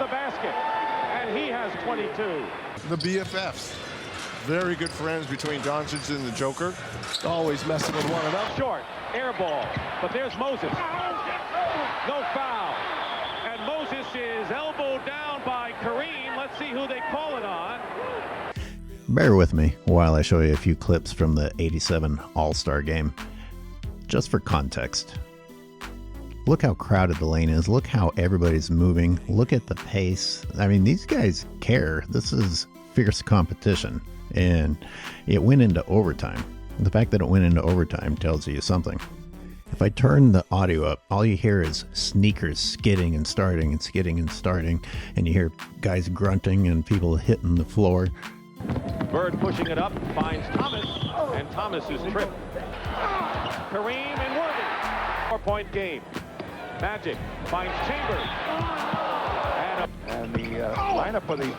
the basket, and he has 22. The BFFs. Very good friends between Doncic and the Joker. Always messing with one another. Short, air ball, but there's Moses. No foul. And Moses is elbowed down by Kareem. Let's see who they call it on. Bear with me while I show you a few clips from the '87 All-Star Game. Just for context. Look how crowded the lane is. Look how everybody's moving. Look at the pace. I mean, these guys care. This is fierce competition. And it went into overtime. The fact that it went into overtime tells you something. If I turn the audio up, all you hear is sneakers skidding and starting and skidding and starting. And you hear guys grunting and people hitting the floor. Bird pushing it up, finds Thomas, and Thomas is tripped. Kareem and Worthy. 4-point game. Magic finds Chambers. And the lineup for the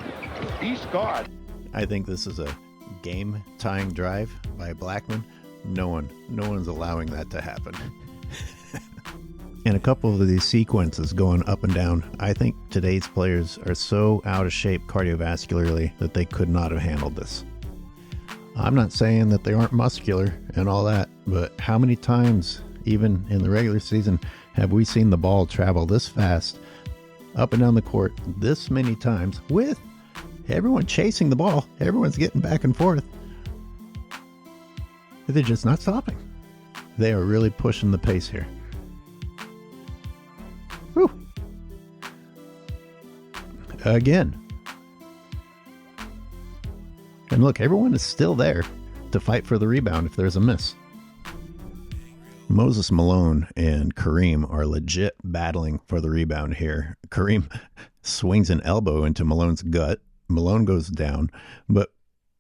East guard. I think this is a game-tying drive by Blackman. No one's allowing that to happen. And a couple of these sequences going up and down, I think today's players are so out of shape cardiovascularly that they could not have handled this. I'm not saying that they aren't muscular and all that, but how many times, even in the regular season, have we seen the ball travel this fast up and down the court this many times with everyone chasing the ball? Everyone's getting back and forth. They're just not stopping. They are really pushing the pace here. Whew. Again. And look, everyone is still there to fight for the rebound if there's a miss. Moses Malone and Kareem are legit battling for the rebound here. Kareem swings an elbow into Malone's gut. Malone goes down, but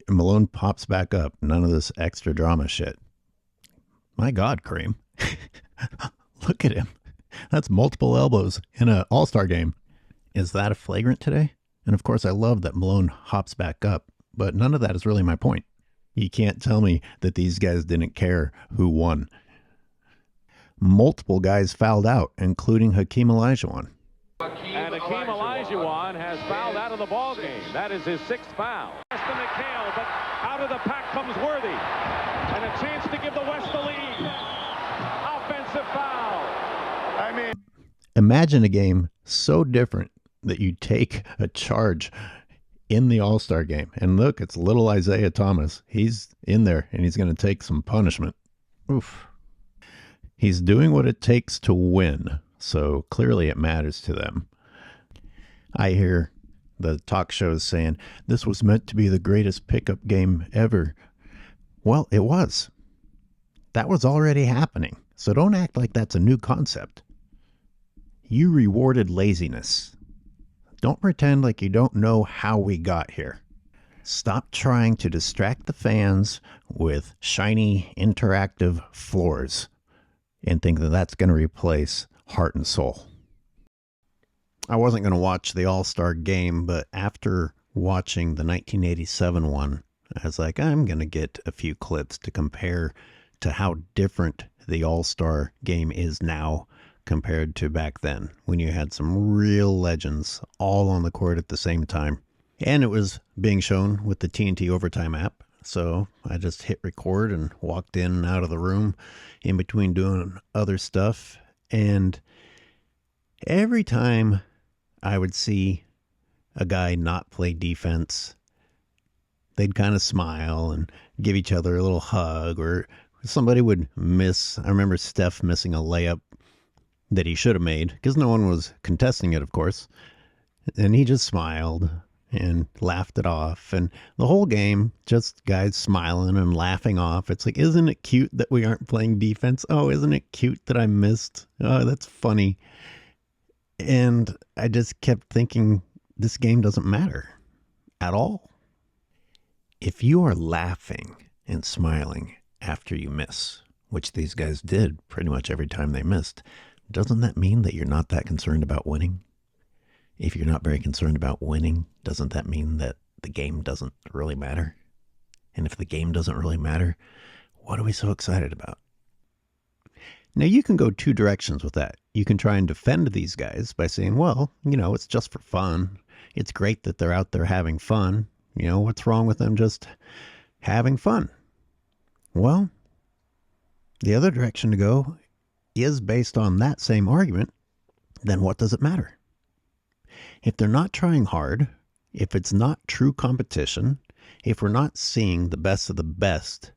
Malone pops back up. None of this extra drama shit. My God, Kareem. Look at him. That's multiple elbows in an all-star game. Is that a flagrant today? And of course, I love that Malone hops back up, but none of that is really my point. You can't tell me that these guys didn't care who won. Multiple guys fouled out, including Hakeem Olajuwon. And Hakeem Olajuwon has fouled out of the ball game. That is his 6th foul. West and McHale, but out of the pack comes Worthy. And a chance to give the West the lead. Offensive foul. Imagine a game so different that you take a charge in the All-Star game. And look, it's little Isaiah Thomas. He's in there, and he's going to take some punishment. Oof. He's doing what it takes to win, so clearly it matters to them. I hear the talk shows saying, this was meant to be the greatest pickup game ever. Well, it was. That was already happening, so don't act like that's a new concept. You rewarded laziness. Don't pretend like you don't know how we got here. Stop trying to distract the fans with shiny, interactive floors and think that that's going to replace heart and soul. I wasn't going to watch the All-Star game, but after watching the 1987 one, I was like, I'm going to get a few clips to compare to how different the All-Star game is now compared to back then, when you had some real legends all on the court at the same time. And it was being shown with the TNT Overtime app. So I just hit record and walked in and out of the room in between doing other stuff. And every time I would see a guy not play defense, they'd kind of smile and give each other a little hug, or somebody would miss. I remember Steph missing a layup that he should have made because no one was contesting it, of course. And he just smiled and laughed it off. And the whole game, just guys smiling and laughing off. It's like, isn't it cute that we aren't playing defense? Oh, isn't it cute that I missed? Oh, that's funny. And I just kept thinking, this game doesn't matter at all. If you are laughing and smiling after you miss, which these guys did pretty much every time they missed, doesn't that mean that you're not that concerned about winning? If you're not very concerned about winning, doesn't that mean that the game doesn't really matter? And if the game doesn't really matter, what are we so excited about? Now, you can go two directions with that. You can try and defend these guys by saying, well, it's just for fun. It's great that they're out there having fun. What's wrong with them just having fun? Well, the other direction to go is based on that same argument. Then what does it matter? If they're not trying hard, if it's not true competition, if we're not seeing the best of the best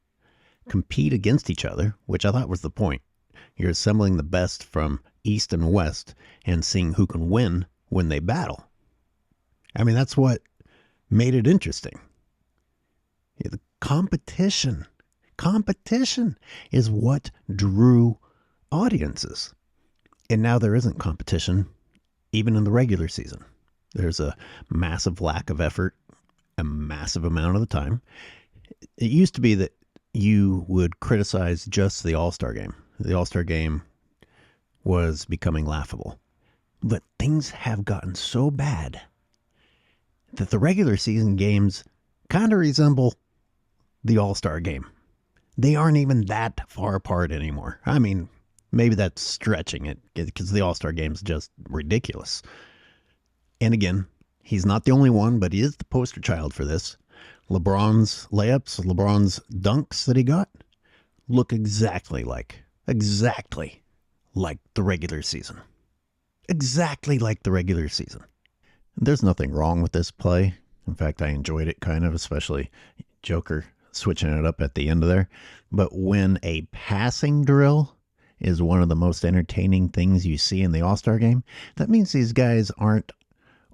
compete against each other, which I thought was the point. You're assembling the best from East and West and seeing who can win when they battle. I mean, that's what made it interesting. The competition is what drew audiences. And now there isn't competition, even in the regular season. There's a massive lack of effort, a massive amount of the time. It used to be that you would criticize just the All-Star game. The All-Star game was becoming laughable. But things have gotten so bad that the regular season games kind of resemble the All-Star game. They aren't even that far apart anymore. I mean, maybe that's stretching it because the All-Star game is just ridiculous. And again, he's not the only one, but he is the poster child for this. LeBron's layups, LeBron's dunks that he got look exactly like the regular season. Exactly like the regular season. There's nothing wrong with this play. In fact, I enjoyed it kind of, especially Joker switching it up at the end of there. But when a passing drill is one of the most entertaining things you see in the All-Star game, that means these guys aren't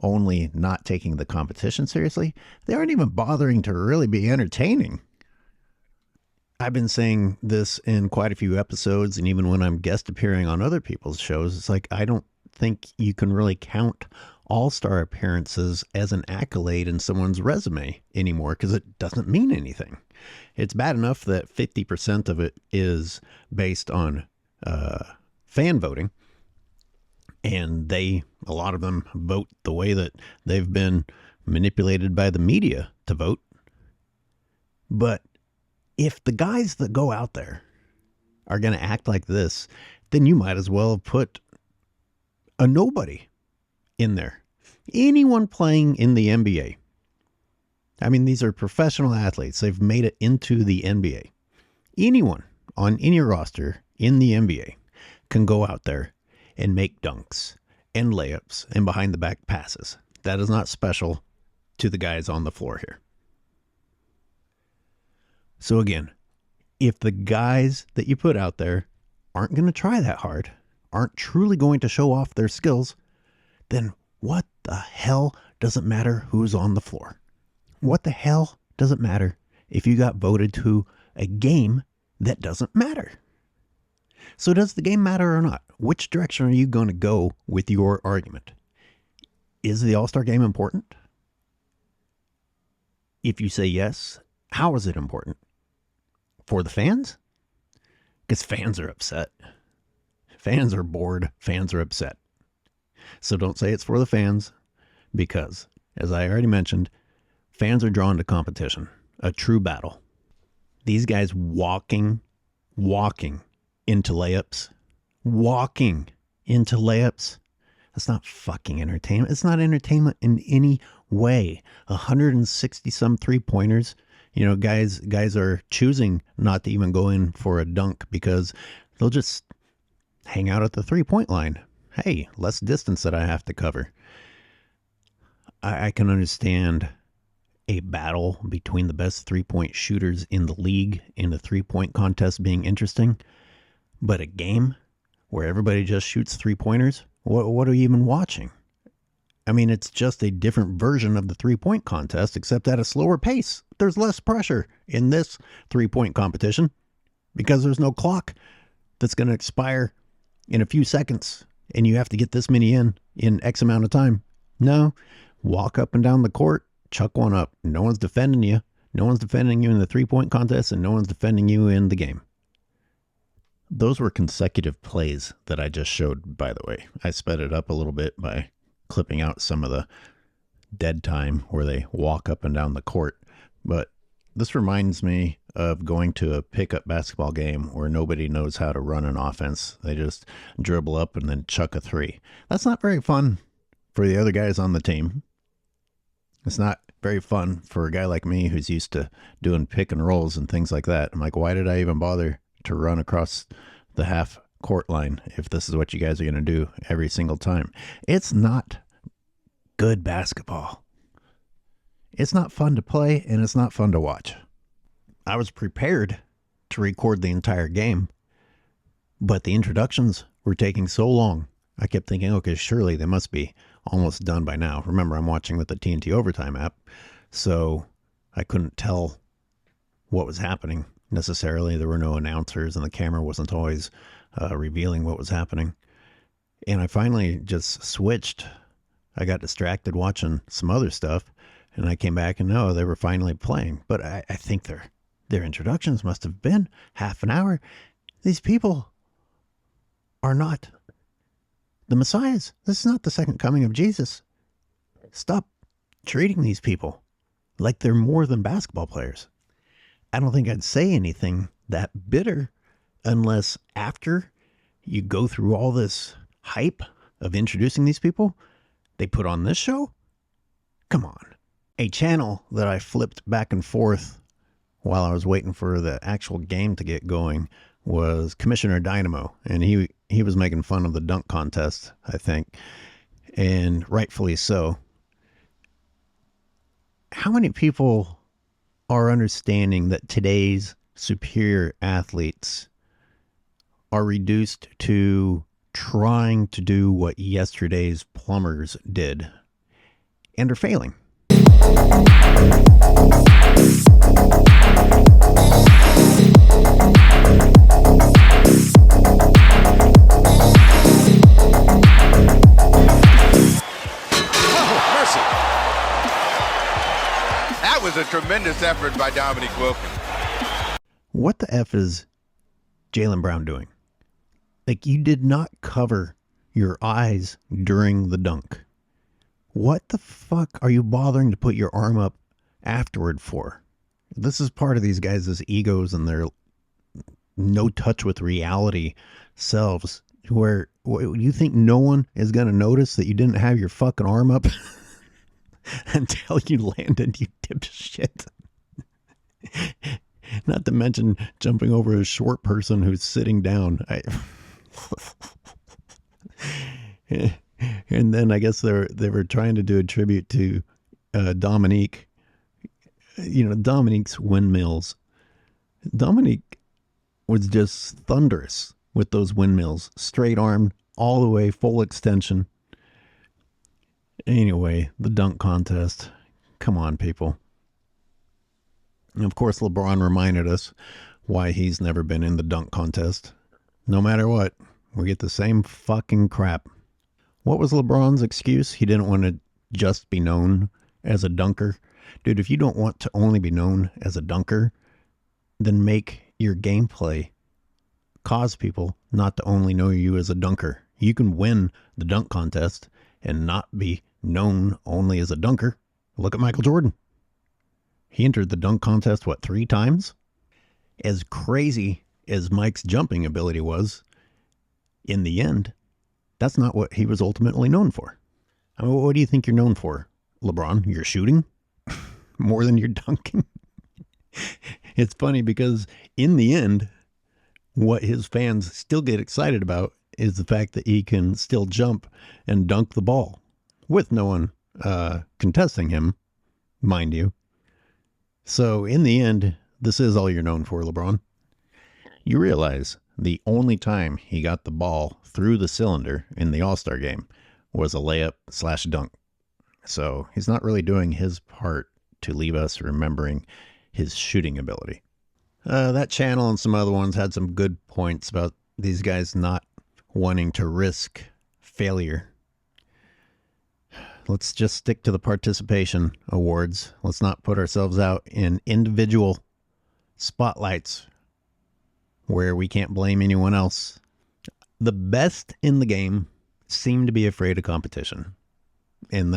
only not taking the competition seriously, they aren't even bothering to really be entertaining. I've been saying this in quite a few episodes, and even when I'm guest appearing on other people's shows, it's like I don't think you can really count All-Star appearances as an accolade in someone's resume anymore because it doesn't mean anything. It's bad enough that 50% of it is based on fan voting, and a lot of them vote the way that they've been manipulated by the media to vote. But if the guys that go out there are going to act like this, then you might as well put a nobody in there. Anyone playing in the NBA. I mean, these are professional athletes. They've made it into the NBA. Anyone on any roster in the NBA can go out there and make dunks and layups and behind the back passes. That is not special to the guys on the floor here. So again, if the guys that you put out there aren't going to try that hard, aren't truly going to show off their skills, then what the hell does it matter who's on the floor? What the hell does it matter if you got voted to a game that doesn't matter? So does the game matter or not? Which direction are you going to go with your argument? Is the All-Star game important? If you say yes, how is it important? For the fans? Because fans are upset. Fans are bored. Fans are upset. So don't say it's for the fans, because, as I already mentioned, fans are drawn to competition, a true battle. These guys walking into layups, that's not fucking entertainment. It's not entertainment in any way. 160 some 3-pointers. Guys are choosing not to even go in for a dunk because they'll just hang out at the 3-point line. Hey, less distance that I have to cover. I can understand a battle between the best 3-point shooters in the league in a 3-point contest being interesting, but a game where everybody just shoots 3-pointers, what are you even watching? I mean, it's just a different version of the 3-point contest, except at a slower pace. There's less pressure in this 3-point competition because there's no clock that's going to expire in a few seconds, and you have to get this many in X amount of time. No, walk up and down the court, chuck one up. No one's defending you. No one's defending you in the 3-point contest, and no one's defending you in the game. Those were consecutive plays that I just showed, by the way. I sped it up a little bit by clipping out some of the dead time where they walk up and down the court. But this reminds me of going to a pickup basketball game where nobody knows how to run an offense. They just dribble up and then chuck a three. That's not very fun for the other guys on the team. It's not very fun for a guy like me who's used to doing pick and rolls and things like that. I'm like, why did I even bother to run across the half court line if this is what you guys are going to do every single time? It's not good basketball. It's not fun to play, and it's not fun to watch. I was prepared to record the entire game, but the introductions were taking so long. I kept thinking, okay, surely they must be almost done by now. Remember, I'm watching with the TNT Overtime app, so I couldn't tell what was happening necessarily. There were no announcers, and the camera wasn't always revealing what was happening. And I finally just switched. I got distracted watching some other stuff, and I came back and no, they were finally playing. But I think their introductions must have been half an hour. These people are not the Messiahs. This is not the second coming of Jesus. Stop treating these people like they're more than basketball players. I don't think I'd say anything that bitter unless after you go through all this hype of introducing these people, they put on this show? Come on. A channel that I flipped back and forth while I was waiting for the actual game to get going was Commissioner Dynamo, and he was making fun of the dunk contest, I think, and rightfully so. How many people are understanding that today's superior athletes are reduced to trying to do what yesterday's plumbers did and are failing? That was a tremendous effort by Dominique Wilkins. What the F is Jaylen Brown doing? Like, you did not cover your eyes during the dunk. What the fuck are you bothering to put your arm up afterward for? This is part of these guys' egos and their no touch with reality selves, where you think no one is going to notice that you didn't have your fucking arm up until you landed, you dipshit. Not to mention jumping over a short person who's sitting down. And then I guess they were trying to do a tribute to Dominique. You know, Dominique's windmills. Dominique was just thunderous with those windmills. Straight arm, all the way, full extension. Anyway, the dunk contest. Come on, people. And of course, LeBron reminded us why he's never been in the dunk contest. No matter what, we get the same fucking crap. What was LeBron's excuse? He didn't want to just be known as a dunker. Dude, if you don't want to only be known as a dunker, then make your gameplay cause people not to only know you as a dunker. You can win the dunk contest and not be known only as a dunker. Look at Michael Jordan. He entered the dunk contest, 3 times? As crazy as Mike's jumping ability was, in the end, that's not what he was ultimately known for. I mean, what do you think you're known for, LeBron? You're shooting more than you're dunking? It's funny because in the end, what his fans still get excited about is the fact that he can still jump and dunk the ball with no one contesting him, mind you. So in the end, this is all you're known for, LeBron. You realize the only time he got the ball through the cylinder in the All-Star game was a layup/dunk. So he's not really doing his part to leave us remembering his shooting ability. That channel and some other ones had some good points about these guys not wanting to risk failure. Let's just stick to the participation awards. Let's not put ourselves out in individual spotlights where we can't blame anyone else. The best in the game seem to be afraid of competition, and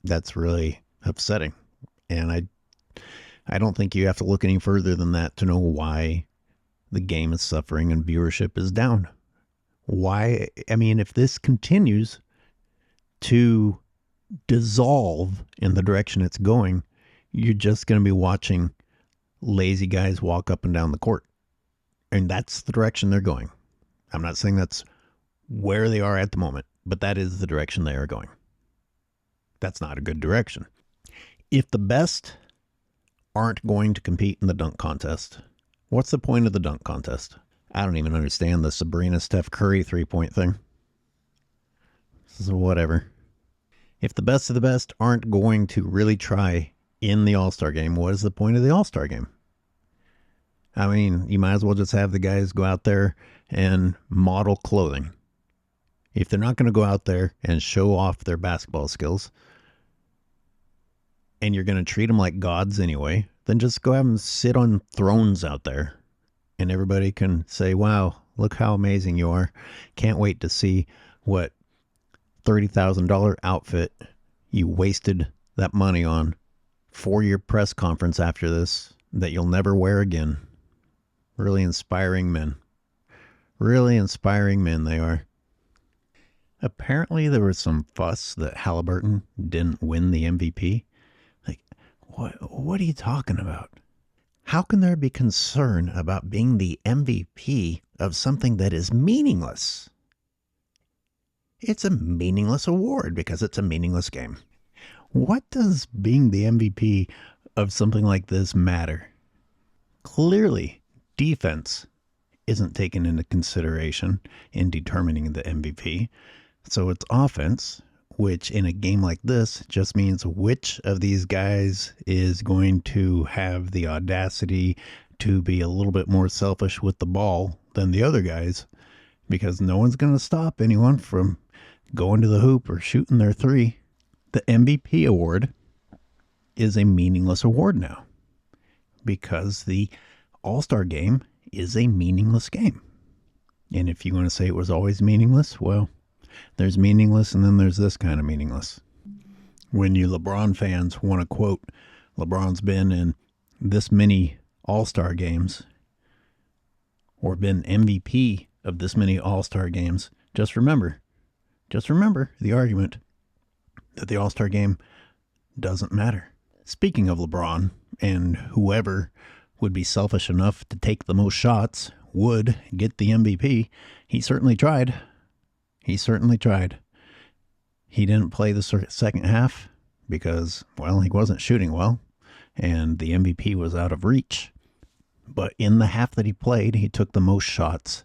that's really upsetting. And I don't think you have to look any further than that to know why the game is suffering and viewership is down. Why? I mean, if this continues to dissolve in the direction it's going, you're just going to be watching lazy guys walk up and down the court. And that's the direction they're going. I'm not saying that's where they are at the moment, but that is the direction they are going. That's not a good direction. If the best aren't going to compete in the dunk contest, what's the point of the dunk contest? I don't even understand the Sabrina Steph Curry 3-point thing. So whatever. If the best of the best aren't going to really try in the All-Star game, what is the point of the All-Star game? I mean, you might as well just have the guys go out there and model clothing. If they're not going to go out there and show off their basketball skills, and you're going to treat them like gods anyway, then just go have them sit on thrones out there. And everybody can say, wow, look how amazing you are. Can't wait to see what $30,000 outfit you wasted that money on for your press conference after this that you'll never wear again. Really inspiring men. Really inspiring men they are. Apparently there was some fuss that Haliburton didn't win the MVP. Like, what are you talking about? How can there be concern about being the MVP of something that is meaningless? It's a meaningless award because it's a meaningless game. What does being the MVP of something like this matter? Clearly, defense isn't taken into consideration in determining the MVP. So it's offense, which in a game like this just means which of these guys is going to have the audacity to be a little bit more selfish with the ball than the other guys, because no one's going to stop anyone from going to the hoop or shooting their three. The MVP award is a meaningless award now because the All-Star game is a meaningless game. And if you want to say it was always meaningless, well, there's meaningless and then there's this kind of meaningless. When you LeBron fans want to quote, LeBron's been in this many All-Star games or been MVP of this many All-Star games, just remember the argument that the All-Star game doesn't matter. Speaking of LeBron and whoever would be selfish enough to take the most shots would get the MVP, he certainly tried. He didn't play the second half because, well, he wasn't shooting well and the MVP was out of reach. But in the half that he played, he took the most shots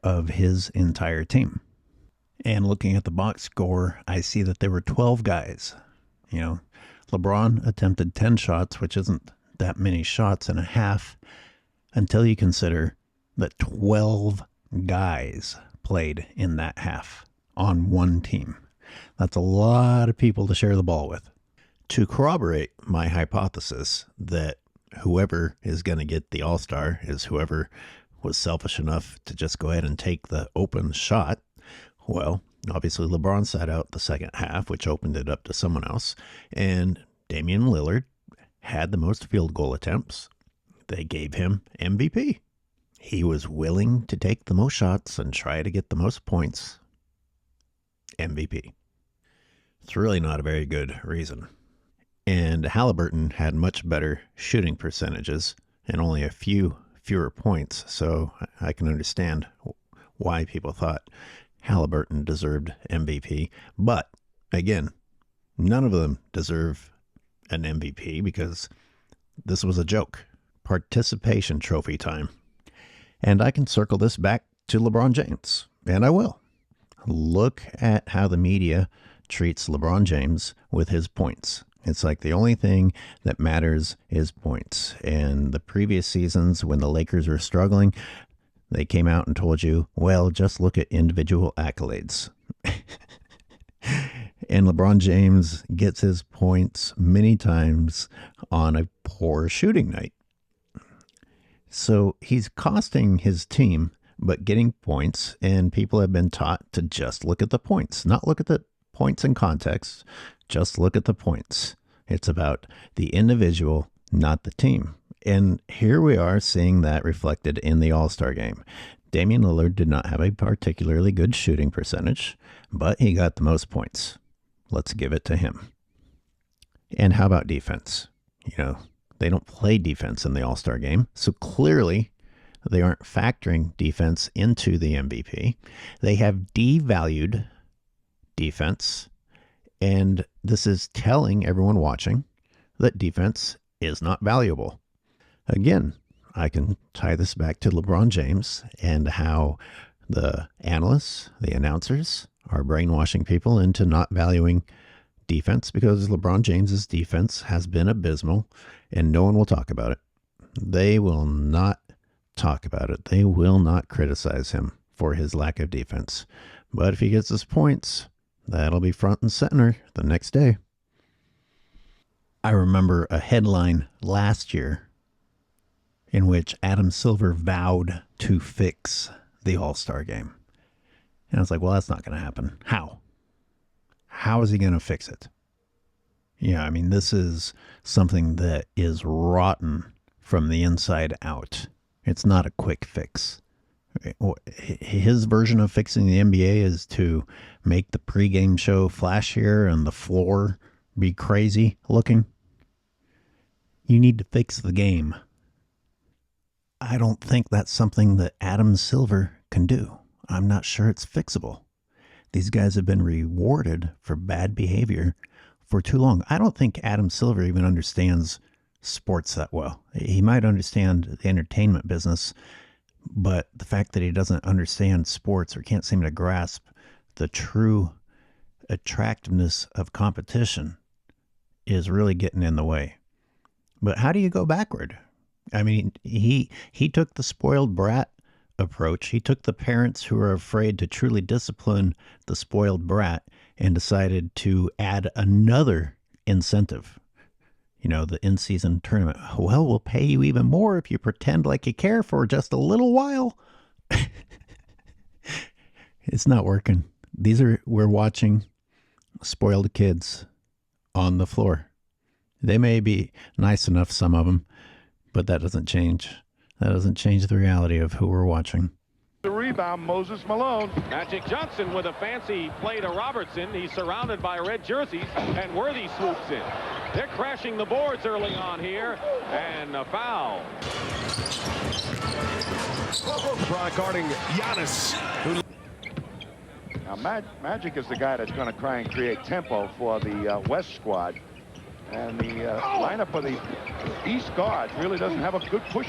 of his entire team. And looking at the box score, I see that there were 12 guys. You know, LeBron attempted 10 shots, which isn't that many shots in a half, until you consider that 12 guys played in that half on one team. That's a lot of people to share the ball with. To corroborate my hypothesis that whoever is going to get the All-Star is whoever was selfish enough to just go ahead and take the open shot, well, obviously LeBron sat out the second half, which opened it up to someone else, and Damian Lillard had the most field goal attempts. They gave him MVP. He was willing to take the most shots and try to get the most points. MVP. It's really not a very good reason. And Haliburton had much better shooting percentages and only a few fewer points, so I can understand why people thought Haliburton deserved MVP. But, again, none of them deserve an MVP because this was a joke. Participation trophy time. And I can circle this back to LeBron James, and I will. Look at how the media treats LeBron James with his points. It's like the only thing that matters is points. And the previous seasons when the Lakers were struggling, they came out and told you, well, just look at individual accolades. And LeBron James gets his points many times on a poor shooting night. So he's costing his team, but getting points, and people have been taught to just look at the points, not look at the points in context, just look at the points. It's about the individual, not the team. And here we are seeing that reflected in the All-Star game. Damian Lillard did not have a particularly good shooting percentage, but he got the most points. Let's give it to him. And how about defense? You know, they don't play defense in the All-Star game, so clearly they aren't factoring defense into the MVP. They have devalued defense, and this is telling everyone watching that defense is not valuable. Again, I can tie this back to LeBron James and how the analysts, the announcers, are brainwashing people into not valuing defense because LeBron James's defense has been abysmal and no one will talk about it. They will not talk about it. They will not criticize him for his lack of defense. But if he gets his points, that'll be front and center the next day. I remember a headline last year in which Adam Silver vowed to fix the All-Star game. And I was like, well, that's not going to happen. How? How is he going to fix it? Yeah, I mean, this is something that is rotten from the inside out. It's not a quick fix. His version of fixing the NBA is to make the pregame show flashier and the floor be crazy looking. You need to fix the game. I don't think that's something that Adam Silver can do. I'm not sure it's fixable. These guys have been rewarded for bad behavior for too long. I don't think Adam Silver even understands sports that well. He might understand the entertainment business, but the fact that he doesn't understand sports or can't seem to grasp the true attractiveness of competition is really getting in the way. But how do you go backward? I mean, he took the spoiled brat approach. He took the parents who are afraid to truly discipline the spoiled brat and decided to add another incentive. You know, the in-season tournament. Well, we'll pay you even more if you pretend like you care for just a little while. It's not working. We're watching spoiled kids on the floor. They may be nice enough, some of them, but that doesn't change. That doesn't change the reality of who we're watching. The rebound, Moses Malone. Magic Johnson with a fancy play to Robertson. He's surrounded by red jerseys, and Worthy swoops in. They're crashing the boards early on here, and a foul. LeBron guarding Giannis. Now, Magic is the guy that's going to try and create tempo for the West squad. And the lineup of the East guards really doesn't have a good push.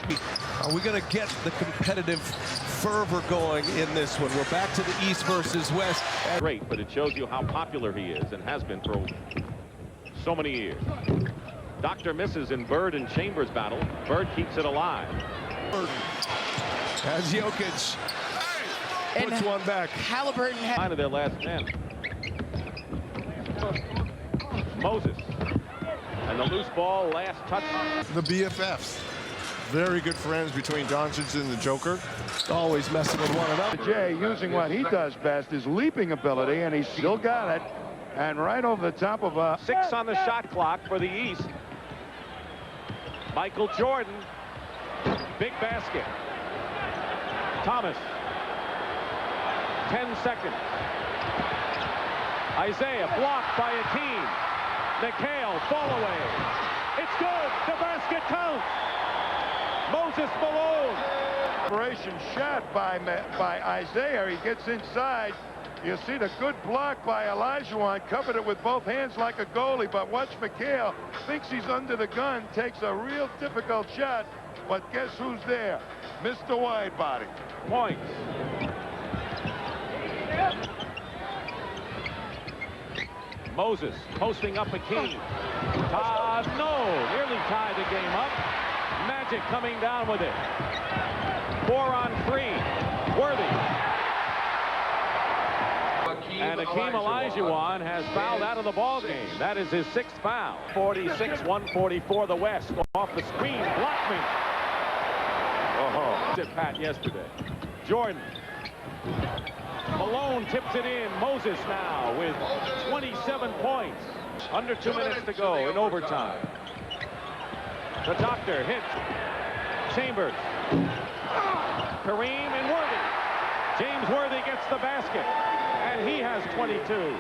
Are we going to get the competitive fervor going in this one? We're back to the East versus West. Great, but it shows you how popular he is and has been for so many years. Doctor misses in Bird and Chambers battle. Bird keeps it alive. As Jokic puts one back. Haliburton had Line of their last man. Moses. And the loose ball, last touch. The BFFs. Very good friends between Doncic and the Joker. Always messing with one another. Jay using what he does best, his leaping ability, and he's still got it. And right over the top of a 6 on the shot clock for the East. Michael Jordan. Big basket. Thomas. 10 seconds. Isaiah blocked by Akeem. McHale, fall away. It's good. The basket counts. Moses Malone. operation shot by Isaiah. He gets inside. You see the good block by Olajuwon, covered it with both hands like a goalie, but watch McHale, thinks he's under the gun, takes a real difficult shot, but guess who's there? Mr. Widebody. Points. Moses posting up Akeem. Nearly tied the game up. Magic coming down with it. 4 on 3. Worthy. And Akeem Olajuwon has fouled out of the ball game. That is his 6th foul. 46-144 the West. Off the screen. Blockman. Did Pat yesterday. Jordan. Malone tips it in. Moses now with 27 points. Under 2 minutes to go in overtime. The doctor hits. Chambers. Kareem and Worthy. James Worthy gets the basket. And he has 22.